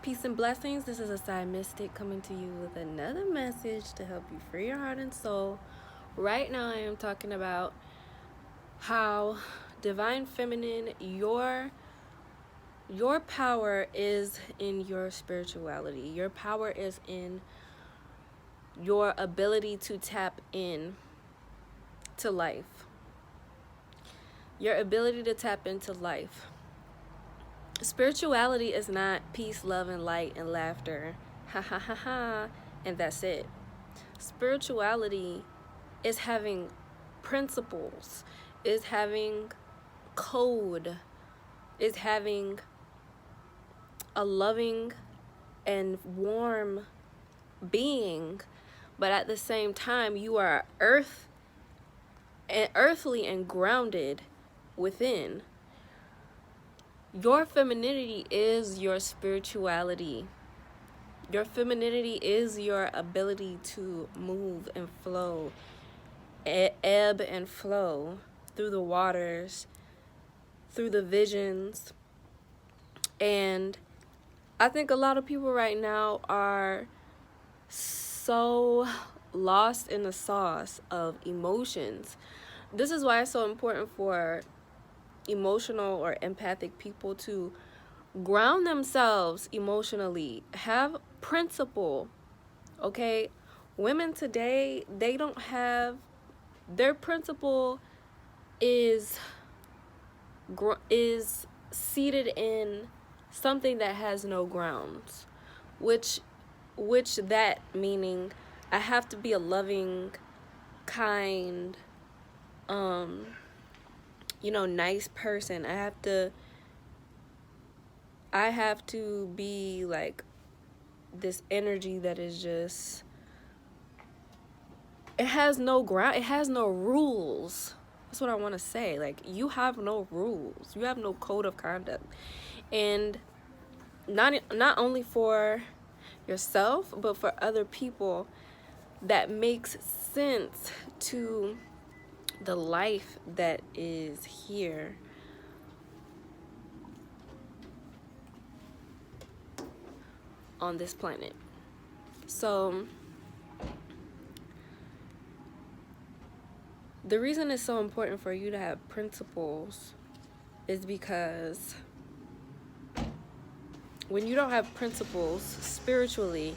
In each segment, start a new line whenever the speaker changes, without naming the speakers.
Peace and blessings. This is a Side Mystic coming to you with another message to help you free your heart and soul. Right now, I am talking about how divine feminine, your power is in your spirituality. Your power is in your ability to tap in to life. Your ability to tap into life. Spirituality is not peace, love, and light and laughter. Ha ha ha ha. And that's it. Spirituality is having principles, is having code, is having a loving and warm being, but at the same time you are earthly and grounded within. Your femininity is your spirituality. Your femininity is your ability to move and flow, ebb and flow through the waters, through the visions. And I think a lot of people right now are so lost in the sauce of emotions. This is why it's so important for emotional or empathic people to ground themselves emotionally, have principle. Okay, women today, they don't have, their principle is seated in something that has no grounds, which that meaning I have to be a loving, kind, nice person. I have to be like this energy that is just, it has no ground, it has no rules. That's what I want to say. Like, you have no rules, you have no code of conduct, and not only for yourself but for other people, that makes sense to the life that is here. On this planet. So the reason it's so important for you to have principles is because when you don't have principles spiritually,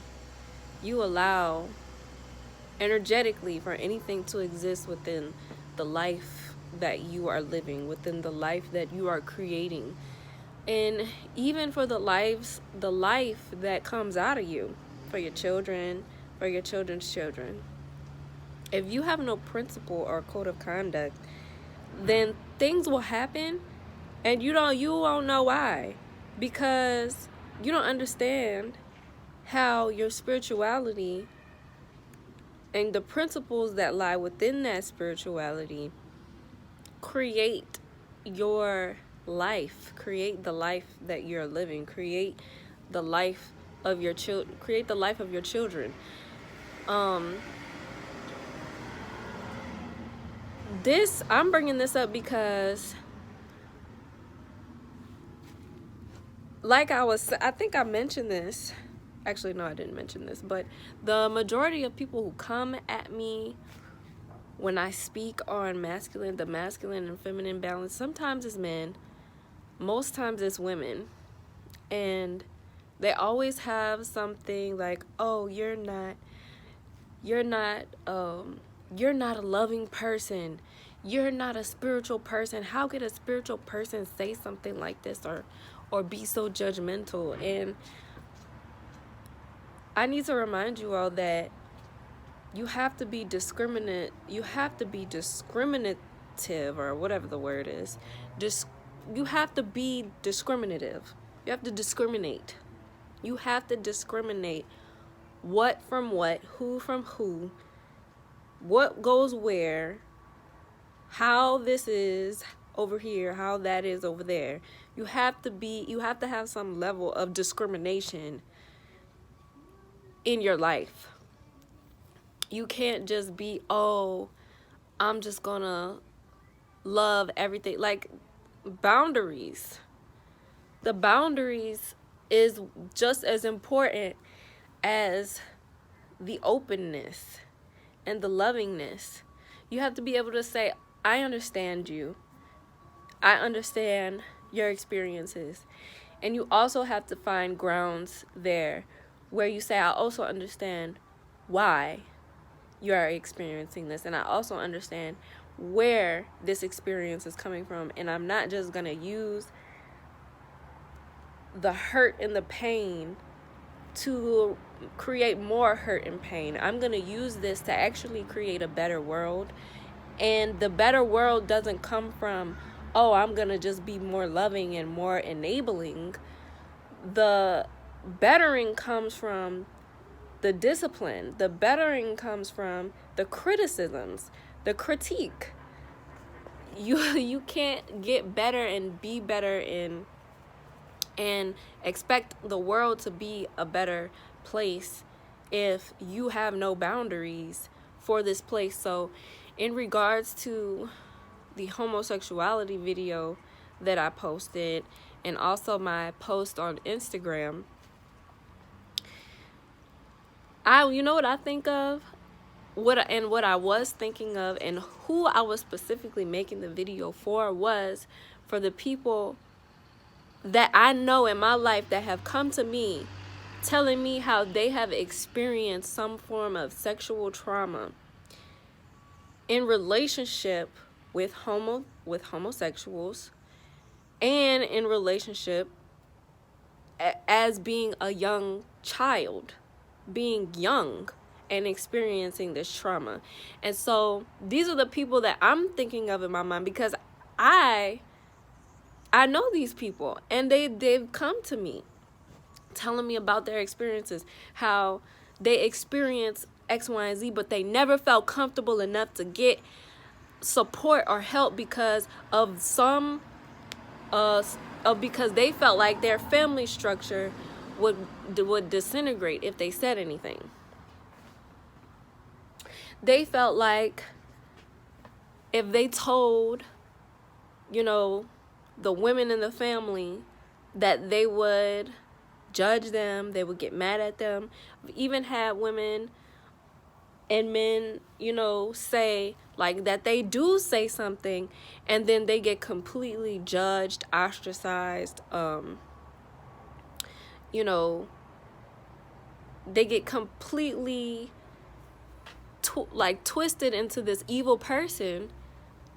you allow energetically for anything to exist within the life that you are living, within the life that you are creating, and even for the life that comes out of you, for your children, for your children's children. If you have no principle or code of conduct, then things will happen and you won't know why, because you don't understand how your spirituality and the principles that lie within that spirituality create your life, create the life that you're living, create the life of your children, create the life of your children. I'm bringing this up because, I think I mentioned this. Actually, no, I didn't mention this, but the majority of people who come at me when I speak on the masculine and feminine balance, sometimes it's men, most times it's women, and they always have something like, oh, you're not a loving person, you're not a spiritual person. How could a spiritual person say something like this, or be so judgmental? And I need to remind you all that you have to be discriminative, or whatever the word is. You have to be discriminative. You have to discriminate. You have to discriminate what from what, who from who, what goes where, how this is over here, how that is over there. You have to have some level of discrimination in your life. You can't just be, oh, I'm just gonna love everything. Like, boundaries. The boundaries is just as important as the openness and the lovingness. You have to be able to say, I understand you. I understand your experiences. And you also have to find grounds there where you say, I also understand why you are experiencing this. And I also understand where this experience is coming from. And I'm not just going to use the hurt and the pain to create more hurt and pain. I'm going to use this to actually create a better world. And the better world doesn't come from, oh, I'm going to just be more loving and more enabling. The bettering comes from the discipline. The bettering comes from the criticisms, the critique. You can't get better and be better and expect the world to be a better place if you have no boundaries for this place. So in regards to the homosexuality video that I posted, and also my post on Instagram, you know what I think of? What I was thinking of, and who I was specifically making the video for, was for the people that I know in my life that have come to me telling me how they have experienced some form of sexual trauma in relationship with homosexuals, and in relationship as being a young child, being young and experiencing this trauma. And so these are the people that I'm thinking of in my mind, because I know these people, and they've come to me telling me about their experiences, how they experience X, Y, and Z, but they never felt comfortable enough to get support or help because of because they felt like their family structure would disintegrate if they said anything. They felt like if they told, the women in the family, that they would judge them, they would get mad at them. I've even had women and men, say like that they do say something and then they get completely judged, ostracized, they get completely twisted into this evil person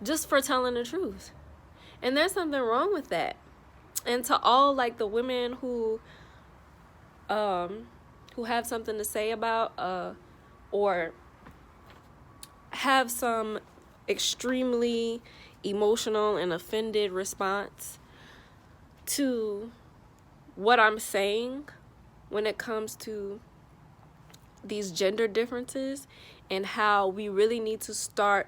just for telling the truth. And there's something wrong with that. And to all the women who have something to say about or have some extremely emotional and offended response to what I'm saying when it comes to these gender differences, and how we really need to start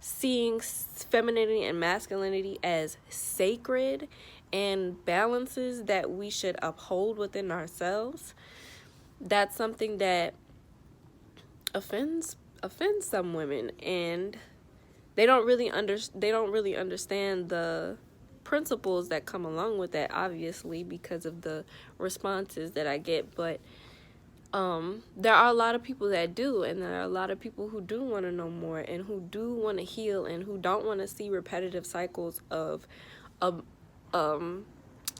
seeing femininity and masculinity as sacred and balances that we should uphold within ourselves. That's something that offends some women, and they don't really understand the principles that come along with that, obviously, because of the responses that I get. But there are a lot of people that do, and there are a lot of people who do want to know more, and who do want to heal, and who don't want to see repetitive cycles of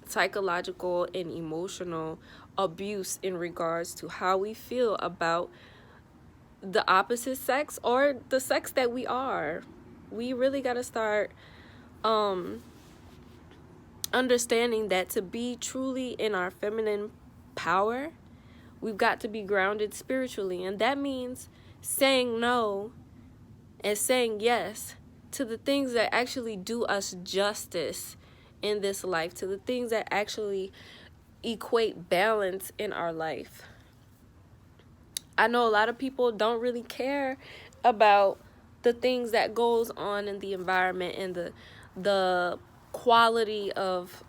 psychological and emotional abuse in regards to how we feel about the opposite sex or the sex that we are. We really got to start understanding that to be truly in our feminine power, we've got to be grounded spiritually. And that means saying no and saying yes to the things that actually do us justice in this life, to the things that actually equate balance in our life. I know a lot of people don't really care about the things that goes on in the environment and the quality of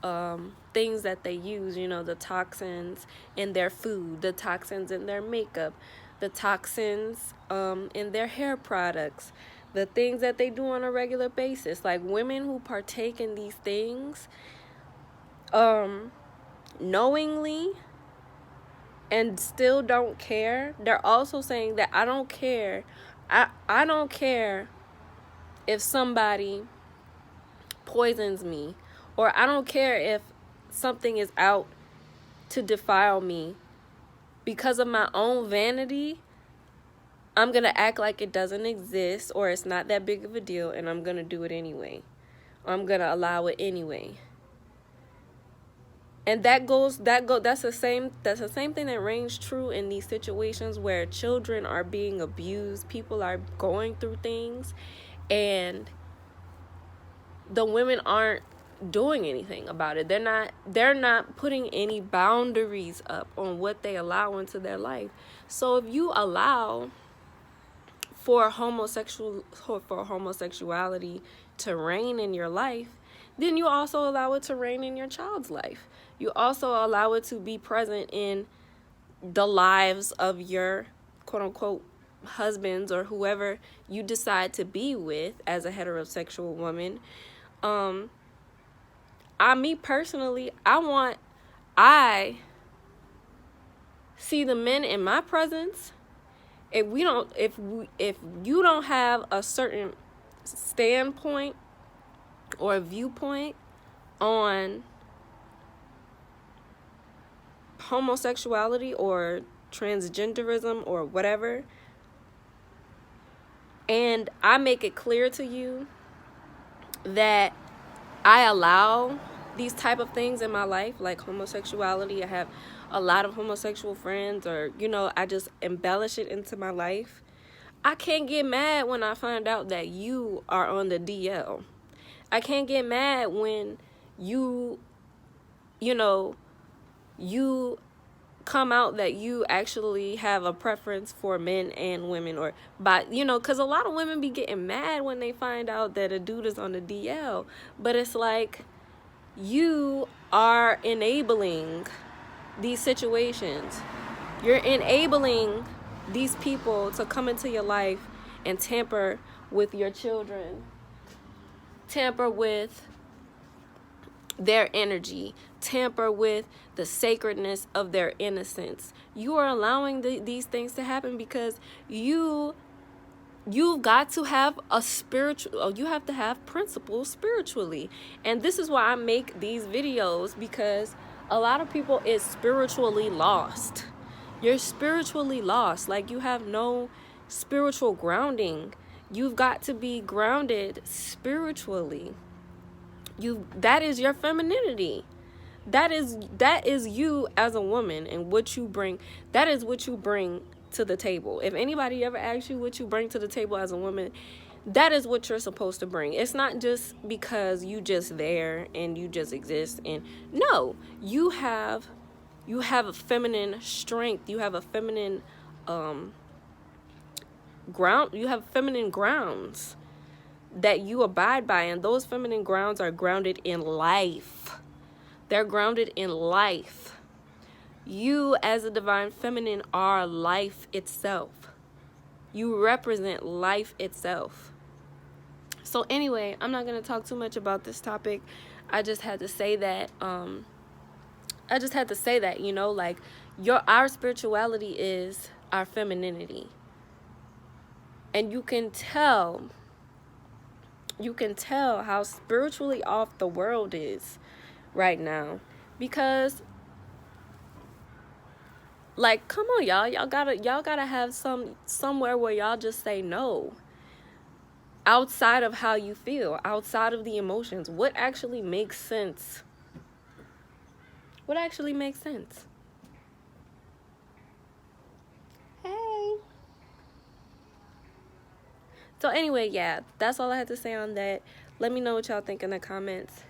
things that they use, the toxins in their food, the toxins in their makeup, the toxins in their hair products, the things that they do on a regular basis. Like, women who partake in these things, knowingly and still don't care, they're also saying that I don't care. I don't care if somebody poisons me, or I don't care if something is out to defile me. Because of my own vanity, I'm going to act like it doesn't exist or it's not that big of a deal, and I'm going to do it anyway. Or I'm going to allow it anyway. And that's the same thing that rings true in these situations where children are being abused, people are going through things, and the women aren't doing anything about it. They're not putting any boundaries up on what they allow into their life. So if you allow for homosexuality to reign in your life, then you also allow it to reign in your child's life. You also allow it to be present in the lives of your quote unquote husbands or whoever you decide to be with as a heterosexual woman. Me personally, I see the men in my presence. If you don't have a certain standpoint or viewpoint on homosexuality or transgenderism or whatever, and I make it clear to you that I allow these type of things in my life, like homosexuality. I have a lot of homosexual friends, or I just embellish it into my life. I can't get mad when I find out that you are on the DL. I can't get mad when you come out that you actually have a preference for men and women, or because a lot of women be getting mad when they find out that a dude is on the DL. But it's like, you are enabling these situations. You're enabling these people to come into your life and tamper with your children, tamper with their energy, tamper with the sacredness of their innocence. You are allowing these things to happen because you've got to have you have to have principles spiritually. And this is why I make these videos, because a lot of people is spiritually lost. You're spiritually lost. Like, you have no spiritual grounding. You've got to be grounded spiritually. That is your femininity. That is you as a woman, and what you bring. That is what you bring to the table. If anybody ever asks you what you bring to the table as a woman, that is what you're supposed to bring. It's not just because you just there and you just exist. And no, you have a feminine strength. You have a feminine ground. You have feminine grounds that you abide by, and those feminine grounds are grounded in life. They're grounded in life. You, as a divine feminine, are life itself. You represent life itself. So anyway, I'm not going to talk too much about this topic. I just had to say that. Like, our spirituality is our femininity. And you can tell how spiritually off the world is right now, because, like, come on, y'all gotta have somewhere where y'all just say no, outside of how you feel, outside of the emotions. What actually makes sense? Hey. So anyway, yeah, that's all I had to say on that. Let me know what y'all think in the comments,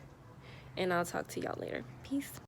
and I'll talk to y'all later. Peace.